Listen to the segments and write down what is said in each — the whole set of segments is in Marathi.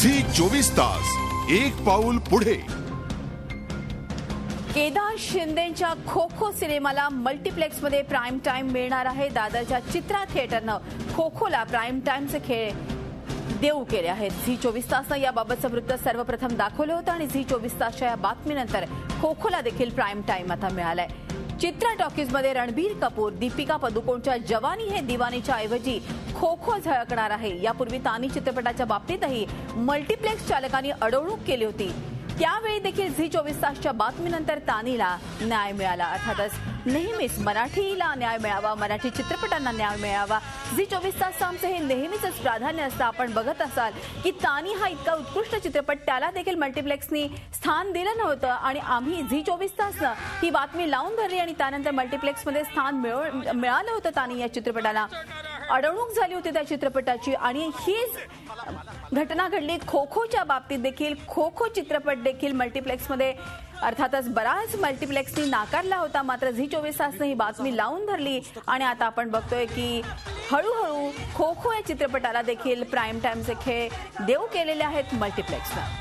झी 24 तास, एक पाऊल पुढे. केदार शिंदेच्या खो खो सिनेमाला मल्टीप्लेक्समध्ये प्राईम टाइम मिळणार आहे. दादरच्या चित्रा थिएटरनं खो खोला प्राईम टाइमचे खेळ देऊ केले आहेत. झी 24 तासनं याबाबतचं वृत्त सर्वप्रथम दाखवलं होतं आणि झी 24 तासच्या या बातमीनंतर खो खोला देखील प्राईम टाइम आता मिळालाय. चित्रा टॉकीजमध्ये रणबीर कपूर, दीपिका पदुकोणच्या जवानी हे दिवानीच्या ऐवजी खो खो झळकणार आहे. यापूर्वी तानी चित्रपटाच्या बाबतीतही मल्टीप्लेक्स चालकांनी अडवणूक केली होती. त्यावेळी देखील झी 24 तासच्या बातमीनंतर तानीला न्याय मिळाला. अर्थातच नेहमीच मराठीला न्याय मिळावा, मराठी चित्रपटांना न्याय मिळावा, झी 24 तासचं आमचं हे नेहमीच प्राधान्य असतं. आपण बघत असाल की तानी हा इतका उत्कृष्ट चित्रपट, त्याला देखील मल्टीप्लेक्सनी स्थान दिलं नव्हतं आणि आम्ही झी 24 तासनं ही बातमी लावून धरली आणि त्यानंतर मल्टीप्लेक्समध्ये स्थान मिळालं होतं. तानी या चित्रपटाला अडवणूक झाली होती त्या चित्रपटाची आणि हीच घटना घडली खो खोच्या बाबतीत देखील. खो खो चित्रपट देखील मल्टीप्लेक्समध्ये अर्थातच बराच मल्टीप्लेक्सनी नाकारला होता, मात्र झी 24 तासने ही बातमी लावून धरली आणि आता आपण बघतोय की हळूहळू खो खो या चित्रपटाला देखील प्राईम टाइमचे खेळ देऊ केलेले आहेत मल्टीप्लेक्सनं.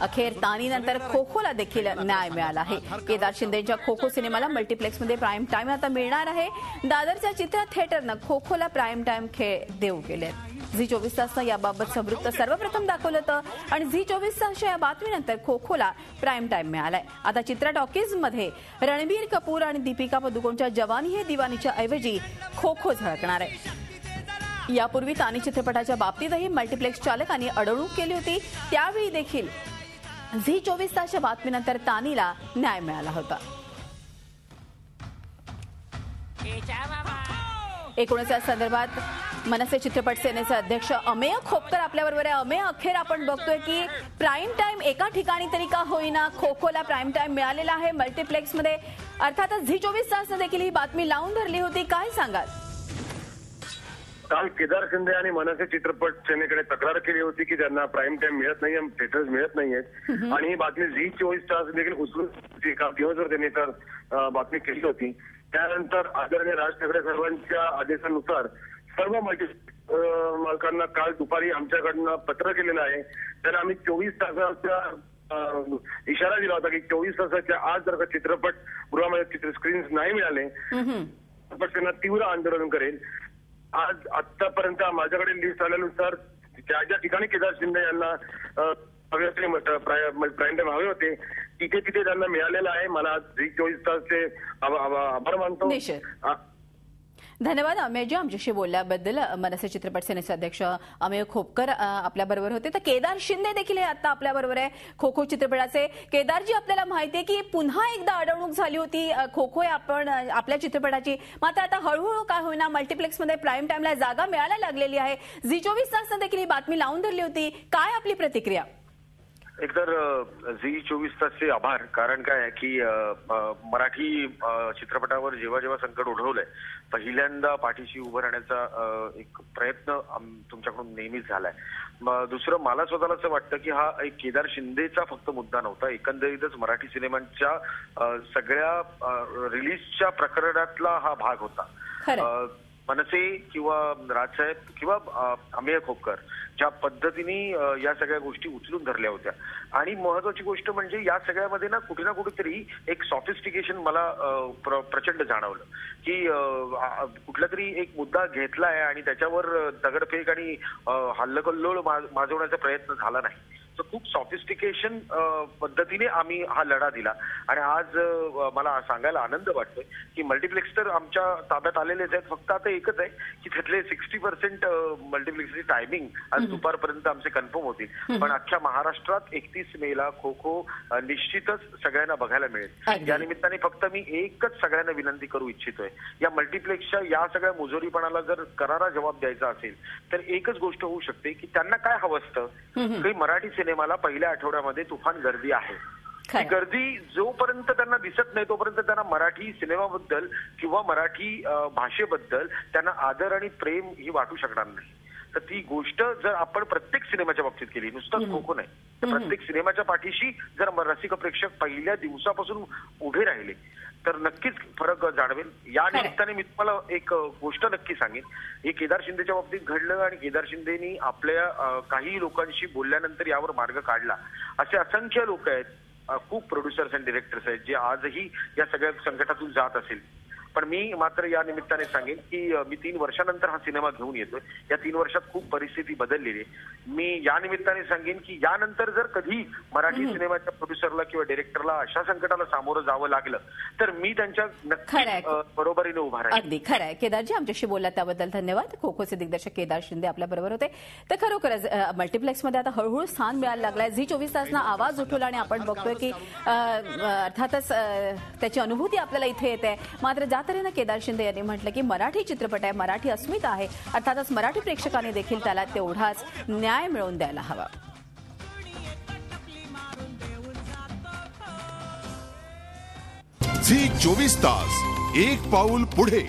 अखेर तानीनंतर खो खोला देखील न्याय मिळाला आहे. केदार शिंदेच्या खो खो सिनेमाला मल्टीप्लेक्समध्ये प्राईम टाइम आता मिळणार आहे. दादरच्या चित्रा थिएटरनं खो खोला प्राईम टाइम खेळ देऊ केले. झी 24 तासनं याबाबतचं वृत्त सर्वप्रथम दाखवलं होतं आणि झी 24 तासच्या या बातमीनंतर खो खोला प्राईम टाइम मिळालाय. आता चित्रा टॉकीजमध्ये रणबीर कपूर आणि दीपिका पदुकोणच्या जवानी हे दिवानीच्या ऐवजी खो खो झळकणार आहे. यापूर्वी तानी चित्रपटाच्या बाबतीतही मल्टीप्लेक्स चालकांनी अडवणूक केली होती. त्यावेळी देखील झी 24 तासच्या बातमीनंतर तानीला न्याय मिळाला होता. एकूणच या संदर्भात मनसे चित्रपट सेनेचे अध्यक्ष अमेय खोपकर आपल्याबरोबर आहे. अमेय, अखेर आपण बघतोय की प्राईम टाइम एका ठिकाणी तरी का होईना खो खोला प्राईम टाइम मिळालेला आहे मल्टीप्लेक्समध्ये. अर्थातच झी 24 तासनं देखील ही बातमी लावून धरली होती. काय सांगाल? काल केदार शिंदे आणि मनसे चित्रपट सेनेकडे तक्रार केली होती की त्यांना प्राईम टाइम मिळत नाहीये, थिएटर्स मिळत नाहीयेत आणि ही बातमी झी 24 तास देखील उचलून काल दिवसभर त्यांनी तर बातमी केली होती. त्यानंतर आदरणीय राज ठाकरे साहेबांच्या आदेशानुसार सर्व मल्टी मालकांना काल दुपारी आमच्याकडनं पत्र केलेलं आहे. तर आम्ही 24 तासाचा इशारा दिला होता की 24 तासाच्या आज जर का चित्रपट गृहामध्ये स्क्रीन्स नाही मिळाले तर त्यांना तीव्र आंदोलन करेल. आज आतापर्यंत माझ्याकडे लिस्ट आल्यानुसार ज्या ज्या ठिकाणी केदार शिंदे यांना प्राईम टाइम हवे होते तिथे तिथे त्यांना मिळालेलं आहे. मला आज झी 24 तासचे आभार मानतो. धन्यवाद अमेयजी आमच्याशी बोलल्याबद्दल. मनसे चित्रपट सेनेचे अध्यक्ष अमेय खोपकर आपल्याबरोबर होते. तर केदार शिंदे देखील हे आता आपल्याबरोबर आहे खो खो चित्रपटाचे. केदारजी, आपल्याला माहिती आहे की पुन्हा एकदा अडवणूक झाली होती खो खो आपण आपल्या चित्रपटाची, मात्र आता हळूहळू काय होईना मल्टीप्लेक्समध्ये प्राईम टाइमला जागा मिळायला लागलेली आहे. झी 24 तासनं देखील ही बातमी लावून धरली होती. काय आपली प्रतिक्रिया? एकतर झी 24 तासचे आभार. कारण काय आहे की मराठी चित्रपटावर जेव्हा जेव्हा संकट ओढवलंय पहिल्यांदा पाठीशी उभं राहण्याचा एक प्रयत्न तुमच्याकडून नेहमीच झालाय. दुसरं, मला स्वतःला असं वाटतं की हा एक केदार शिंदेचा फक्त मुद्दा नव्हता, एकंदरीतच मराठी सिनेमांच्या सगळ्या रिलीजच्या प्रकरणातला हा भाग होता. मनसे किंवा राजसाहेब किंवा अमेय खोपकर ज्या पद्धतीने या सगळ्या गोष्टी उचलून धरल्या होत्या आणि महत्वाची गोष्ट म्हणजे या सगळ्यामध्ये ना कुठेतरी एक सॉफिस्टिकेशन मला प्रचंड जाणवलं की कुठला तरी एक मुद्दा घेतलाय आणि त्याच्यावर दगडफेक आणि हल्लकल्लोळ माजवण्याचा प्रयत्न झाला नाही. तर खूप सॉफिस्टिकेशन पद्धतीने आम्ही हा लढा दिला आणि आज मला सांगायला आनंद वाटतोय की मल्टीप्लेक्स तर आमच्या ताब्यात आलेलेच आहेत. फक्त आता एकच आहे की त्यातले 60% मल्टीप्लेक्सची टायमिंग आज दुपारपर्यंत आमचे कन्फर्म होतील. पण अख्ख्या महाराष्ट्रात 31 मेला खो खो निश्चितच सगळ्यांना बघायला मिळेल. या निमित्ताने फक्त मी एकच सगळ्यांना विनंती करू इच्छितोय, या मल्टीप्लेक्सच्या या सगळ्या मुजोरीपणाला जर करारा जबाब द्यायचा असेल तर एकच गोष्ट होऊ शकते की त्यांना काय हवं असतं की मराठी सिनेमाला पहिल्या आठवड्यामध्ये तुफान गर्दी आहे. ही गर्दी जोपर्यंत त्यांना दिसत नाही तोपर्यंत त्यांना मराठी सिनेमाबद्दल किंवा मराठी भाषेबद्दल त्यांना आदर आणि प्रेम ही वाटू शकणार नाही. तर ती गोष्ट जर आपण प्रत्येक सिनेमाच्या बाबतीत केली, नुसताच खो-खो नाही, तर प्रत्येक सिनेमाच्या पाठीशी जर रसिक प्रेक्षक पहिल्या दिवसापासून उभे राहिले तर नक्कीच फरक जाणवेल. या निमित्ताने मी तुम्हाला एक गोष्ट नक्की सांगेन, हे केदार शिंदेच्या बाबतीत घडलं आणि केदार शिंदेनी आपल्या काही लोकांशी बोलल्यानंतर यावर मार्ग काढला. असे असंख्य लोक आहेत, खूप प्रोड्युसर्स आणि डिरेक्टर्स आहेत जे आजही या सगळ्या संकटातून जात असेल. पण मी मात्र या निमित्ताने सांगेन की मी 3 वर्षानंतर हा सिनेमा घेऊन येतोय. या 3 वर्षात खूप परिस्थिती बदललेली आहे. मी या निमित्ताने सांगेन की यानंतर जर कधी मराठी सिनेमाच्या प्रोड्युसरला किंवा डिरेक्टरला अशा संकटाला सामोरं जावं लागलं तर मी त्यांच्या नक्की बरोबरीने उभा राहील. अगदी खरं आहे. केदारजी, आमच्याशी बोलला त्याबद्दल धन्यवाद. खो-खोचे दिग्दर्शक केदार शिंदे आपल्या बरोबर होते. तर खरोखरच मल्टिप्लेक्समध्ये आता हळूहळू स्थान मिळायला लागलंय. झी 24 तासनं आवाज उठवला आणि आपण बघतोय की अर्थातच त्याची अनुभूती आपल्याला इथे येते. मात्र ज्या तऱ्हेनं केदार शिंदे यांनी म्हटलं की मराठी चित्रपट आहे, मराठी अस्मिता आहे, अर्थातच मराठी प्रेक्षकांनी देखील त्याला तेवढाच न्याय मिळवून द्यायला हवा. झी 24 तास, एक पाऊल पुढे.